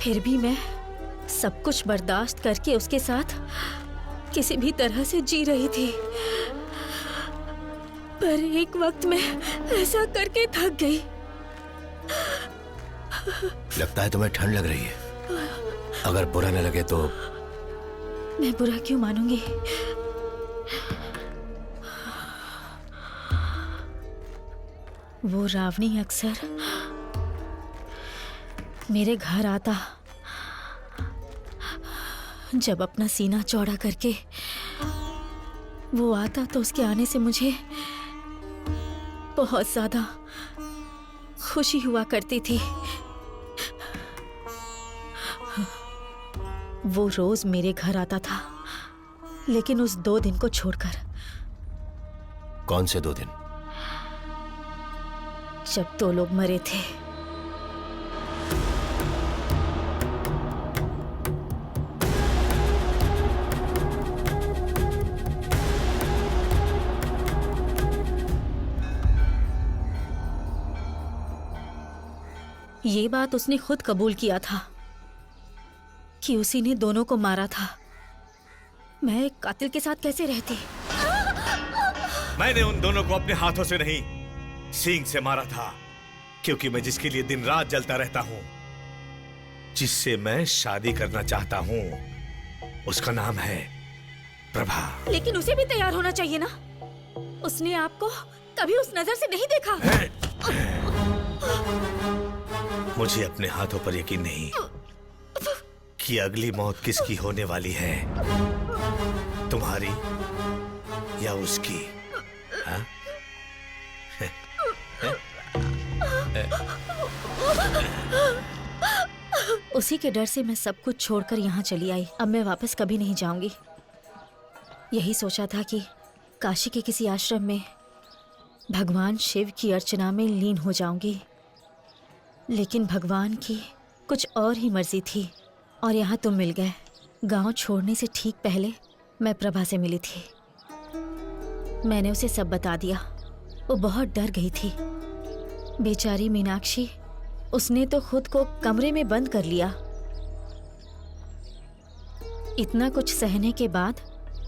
फिर भी मैं सब कुछ बर्दाश्त करके उसके साथ किसी भी तरह से जी रही थी। पर एक वक्त में ऐसा करके थक गई। लगता है तुम्हें ठंड लग रही है। अगर बुरा न लगे तो। मैं बुरा क्यों मानूंगी? वो रावणी अक्सर मेरे घर आता, जब अपना सीना चौड़ा करके वो आता तो उसके आने से मुझे बहुत ज्यादा खुशी हुआ करती थी। वो रोज मेरे घर आता था, लेकिन उस 2 दिन को छोड़कर। कौन से 2 दिन? जब 2 लोग मरे थे। ये बात उसने खुद कबूल किया था कि उसी ने दोनों को मारा था। मैं एक कातिल के साथ कैसे रहती? मैंने उन दोनों को अपने हाथों से नहीं, सींग से मारा था, क्योंकि मैं जिसके लिए दिन रात जलता रहता हूं, जिससे मैं शादी करना चाहता हूं, उसका नाम है प्रभा। लेकिन उसे भी तैयार होना चाहिए ना। उसने आपको कभी उस नजर से नहीं देखा। मुझे अपने हाथों पर यकीन नहीं कि अगली मौत किसकी होने वाली है, तुम्हारी या उसकी। हाँ? उसी के डर से मैं सब कुछ छोड़कर यहाँ चली आई। अब मैं वापस कभी नहीं जाऊंगी। यही सोचा था कि काशी के किसी आश्रम में भगवान शिव की अर्चना में लीन हो जाऊंगी, लेकिन भगवान की कुछ और ही मर्जी थी और यहाँ तुम मिल गए। गांव छोड़ने से ठीक पहले मैं प्रभा से मिली थी। मैंने उसे सब बता दिया। वो बहुत डर गई थी। बेचारी मीनाक्षी, उसने तो खुद को कमरे में बंद कर लिया। इतना कुछ सहने के बाद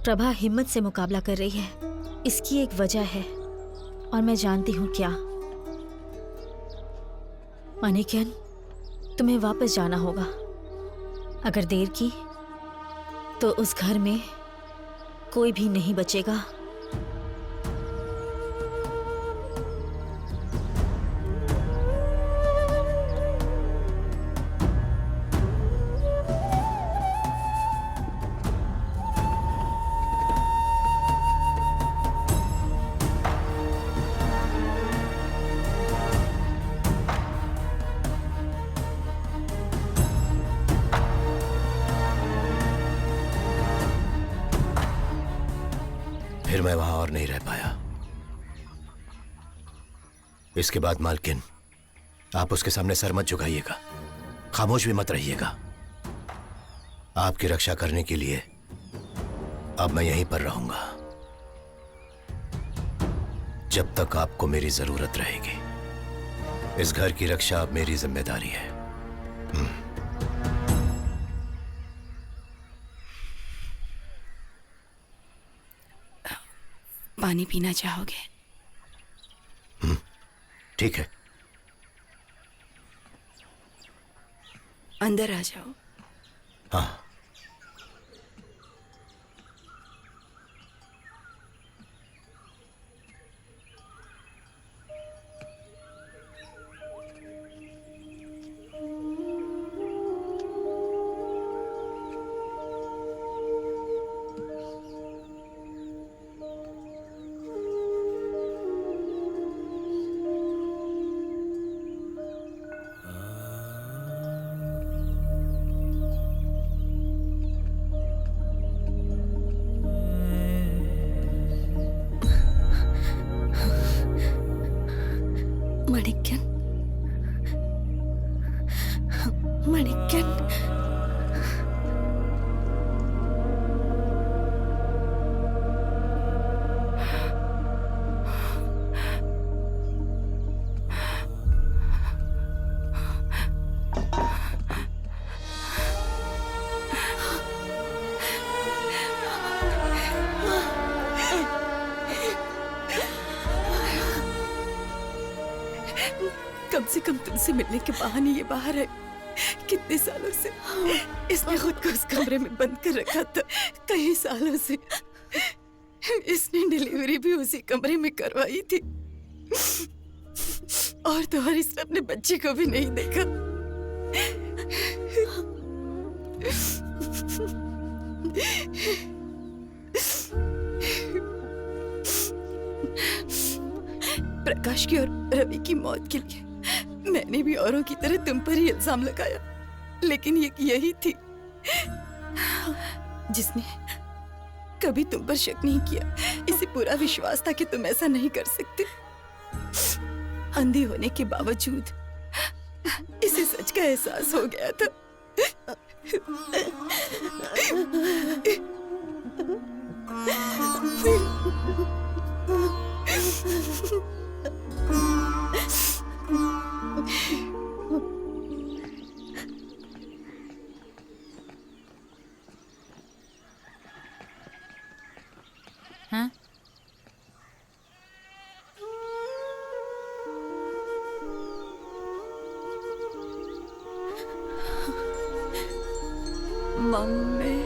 प्रभा हिम्मत से मुकाबला कर रही है। इसकी एक वजह है और मैं जानती हूँ क्या। मानिकन, तुम्हें वापस जाना होगा। अगर देर की तो उस घर में कोई भी नहीं बचेगा। फिर मैं वहां और नहीं रह पाया। इसके बाद मालकिन, आप उसके सामने सर मत झुकाइएगा, खामोश भी मत रहिएगा। आपकी रक्षा करने के लिए अब मैं यहीं पर रहूंगा जब तक आपको मेरी जरूरत रहेगी। इस घर की रक्षा अब मेरी जिम्मेदारी है। पानी पीना चाहोगे? ठीक है। अंदर आ जाओ। हाँ। मणिकन, मणिकन, से कम तुमसे मिलने के बहाने ये बाहर है। कितने सालों से इसने खुद को उस कमरे में बंद कर रखा था, कई सालों से। इसने डिलीवरी भी उसी कमरे में करवाई थी, और तो और इसने अपने बच्चे को भी नहीं देखा। प्रकाश की और रवि की मौत के लिए मैंने भी औरों की तरह तुम पर ही इल्जाम लगाया, लेकिन ये यही थी जिसने कभी तुम पर शक नहीं किया। इसे पूरा विश्वास था कि तुम ऐसा नहीं कर सकते। अंधी होने के बावजूद इसे सच का एहसास हो गया था। हाँ? मम्मी